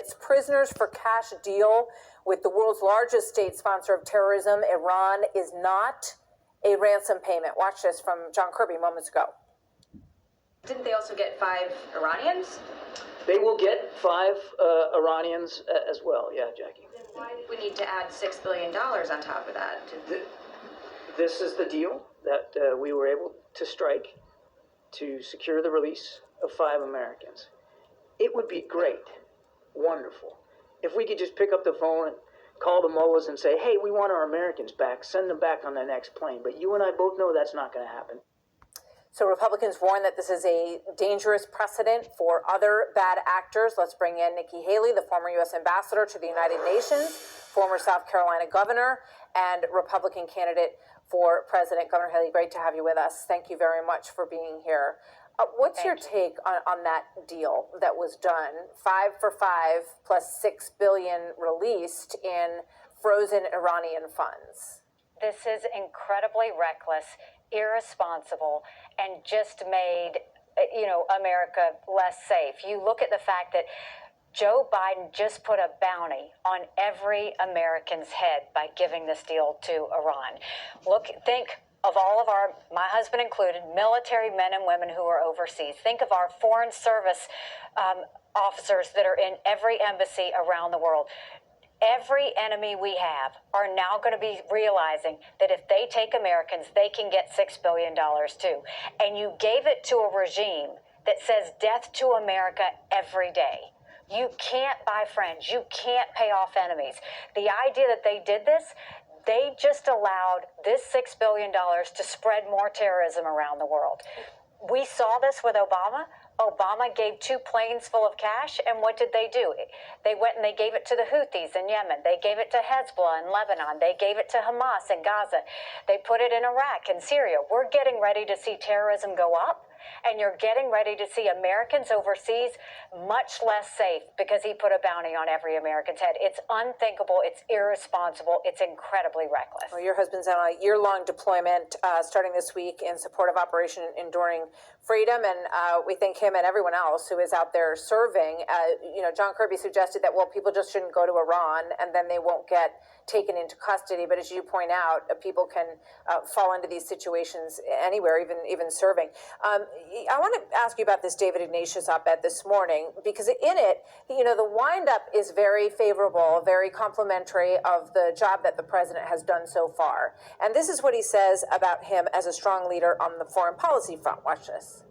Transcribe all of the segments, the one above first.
its prisoners for cash deal with the world's largest state sponsor of terrorism, Iran, is not a ransom payment. Watch this from John Kirby moments ago. Didn't they also get 5 Iranians? They will get 5 Iranians as well. Yeah, Jackie. Then why did we need to add $6 billion on top of that? This is the deal that we were able to strike to secure the release of 5 Americans. It would be great, wonderful, if we could just pick up the phone and call the mullahs and say, hey, we want our Americans back, send them back on the next plane. But you and I both know that's not going to happen. So Republicans warn that this is a dangerous precedent for other bad actors. Let's bring in Nikki Haley, the former U.S. ambassador to the United Nations, former South Carolina governor, and Republican candidate for president. Governor Haley, great to have you with us. Thank you very much for being here. What's your take on that deal that was done? 5 for 5 plus $6 billion released in frozen Iranian funds. This is incredibly reckless, irresponsible, and just made, America less safe. You look at the fact that Joe Biden just put a bounty on every American's head by giving this deal to Iran. Think of all of my husband included, military men and women who are overseas. Think of our foreign service officers that are in every embassy around the world. Every enemy we have are now going to be realizing that if they take Americans, they can get $6 billion too. And you gave it to a regime that says death to America every day. You can't buy friends. You can't pay off enemies. The idea that they did this, they just allowed this $6 billion to spread more terrorism around the world. We saw this with Obama. Obama gave 2 planes full of cash, and what did they do? They went and they gave it to the Houthis in Yemen. They gave it to Hezbollah in Lebanon. They gave it to Hamas in Gaza. They put it in Iraq and Syria. We're getting ready to see terrorism go up, and you're getting ready to see Americans overseas much less safe because he put a bounty on every American's head. It's unthinkable. It's irresponsible. It's incredibly reckless. Well, your husband's on a year-long deployment starting this week in support of Operation Enduring Freedom, and we thank him and everyone else who is out there serving. John Kirby suggested that, well, people just shouldn't go to Iran and then they won't get taken into custody. But as you point out, people can fall into these situations anywhere, even serving. I want to ask you about this David Ignatius op-ed this morning, because in it, the windup is very favorable, very complimentary of the job that the president has done so far. And this is what he says about him as a strong leader on the foreign policy front. Watch this.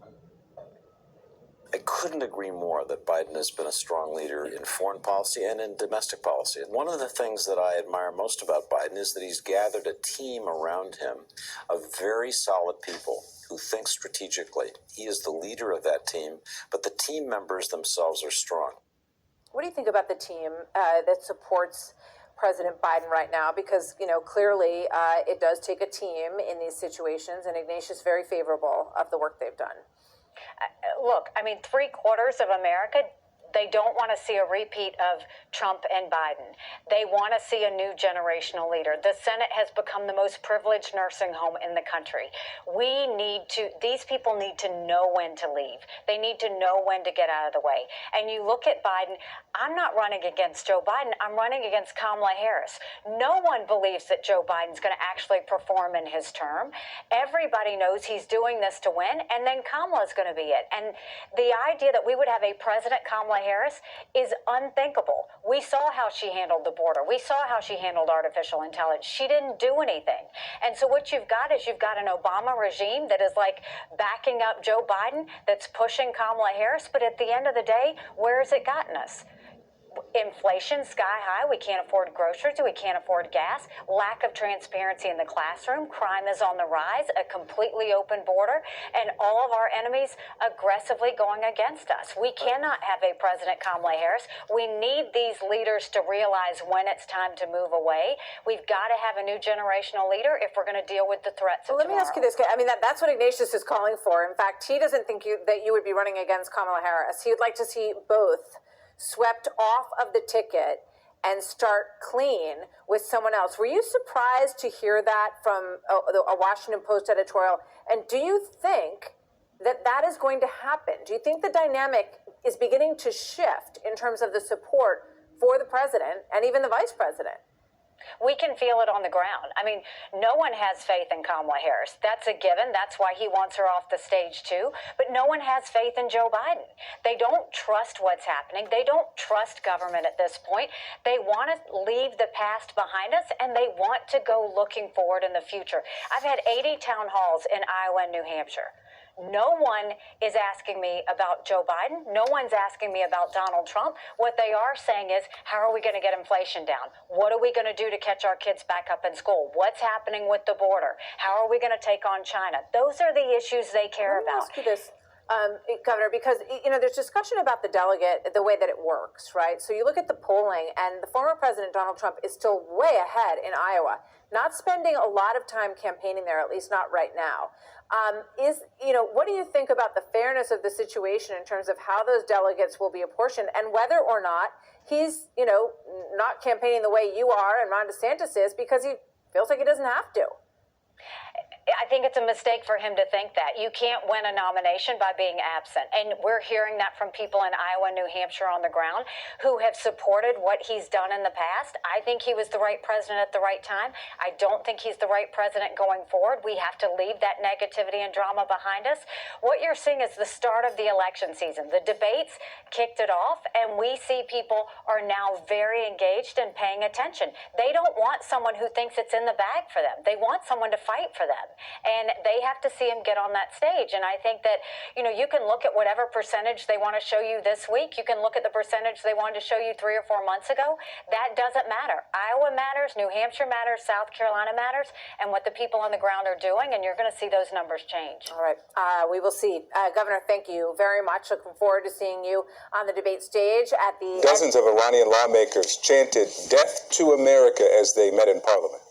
I couldn't agree more that Biden has been a strong leader in foreign policy and in domestic policy. And one of the things that I admire most about Biden is that he's gathered a team around him of very solid people who think strategically. He is the leader of that team, but the team members themselves are strong. What do you think about the team that supports President Biden right now? Because, clearly it does take a team in these situations, and Ignatius is very favorable of the work they've done. Look, 3/4 of America, they don't want to see a repeat of Trump and Biden. They want to see a new generational leader. The Senate has become the most privileged nursing home in the country. These people need to know when to leave. They need to know when to get out of the way. And you look at Biden, I'm not running against Joe Biden. I'm running against Kamala Harris. No one believes that Joe Biden's going to actually perform in his term. Everybody knows he's doing this to win, and then Kamala's going to be it. And the idea that we would have a President Kamala Harris is unthinkable. We saw how she handled the border. We saw how she handled artificial intelligence. She didn't do anything. And so what you've got is you've got an Obama regime that is like backing up Joe Biden, that's pushing Kamala Harris. But at the end of the day, where has it gotten us? Inflation sky high. We can't afford groceries. We can't afford gas. Lack of transparency in the classroom. Crime is on the rise. A completely open border, and all of our enemies aggressively going against us. We cannot have a President Kamala Harris. We need these leaders to realize when it's time to move away. We've got to have a new generational leader if we're going to deal with the threats of Let me ask you this. That's what Ignatius is calling for. In fact, he doesn't think that you would be running against Kamala Harris. He would like to see both swept off of the ticket and start clean with someone else. Were you surprised to hear that from a Washington Post editorial? And do you think that is going to happen? Do you think the dynamic is beginning to shift in terms of the support for the president and even the vice president. We can feel it on the ground. I mean, no one has faith in Kamala Harris. That's a given. That's why he wants her off the stage, too. But no one has faith in Joe Biden. They don't trust what's happening. They don't trust government at this point. They want to leave the past behind us, and they want to go looking forward in the future. I've had 80 town halls in Iowa and New Hampshire. No one is asking me about Joe Biden. No one's asking me about Donald Trump. What they are saying is, how are we going to get inflation down? What are we going to do to catch our kids back up in school? What's happening with the border? How are we going to take on China? Those are the issues they care about. Let me ask you this, Governor, because there's discussion about the delegate, the way that it works, right? So you look at the polling, and the former President Donald Trump is still way ahead in Iowa, not spending a lot of time campaigning there, at least not right now. What do you think about the fairness of the situation in terms of how those delegates will be apportioned, and whether or not he's, not campaigning the way you are and Ron DeSantis is because he feels like he doesn't have to? I think it's a mistake for him to think that. You can't win a nomination by being absent. And we're hearing that from people in Iowa and New Hampshire on the ground who have supported what he's done in the past. I think he was the right president at the right time. I don't think he's the right president going forward. We have to leave that negativity and drama behind us. What you're seeing is the start of the election season. The debates kicked it off, and we see people are now very engaged and paying attention. They don't want someone who thinks it's in the bag for them. They want someone to fight for them. And they have to see him get on that stage. And I think that, you can look at whatever percentage they want to show you this week. You can look at the percentage they wanted to show you 3 or 4 months ago. That doesn't matter. Iowa matters, New Hampshire matters, South Carolina matters, and what the people on the ground are doing. And you're going to see those numbers change. All right. We will see. Governor, thank you very much. Looking forward to seeing you on the debate stage at the... Dozens of Iranian lawmakers chanted "Death to America" as they met in Parliament.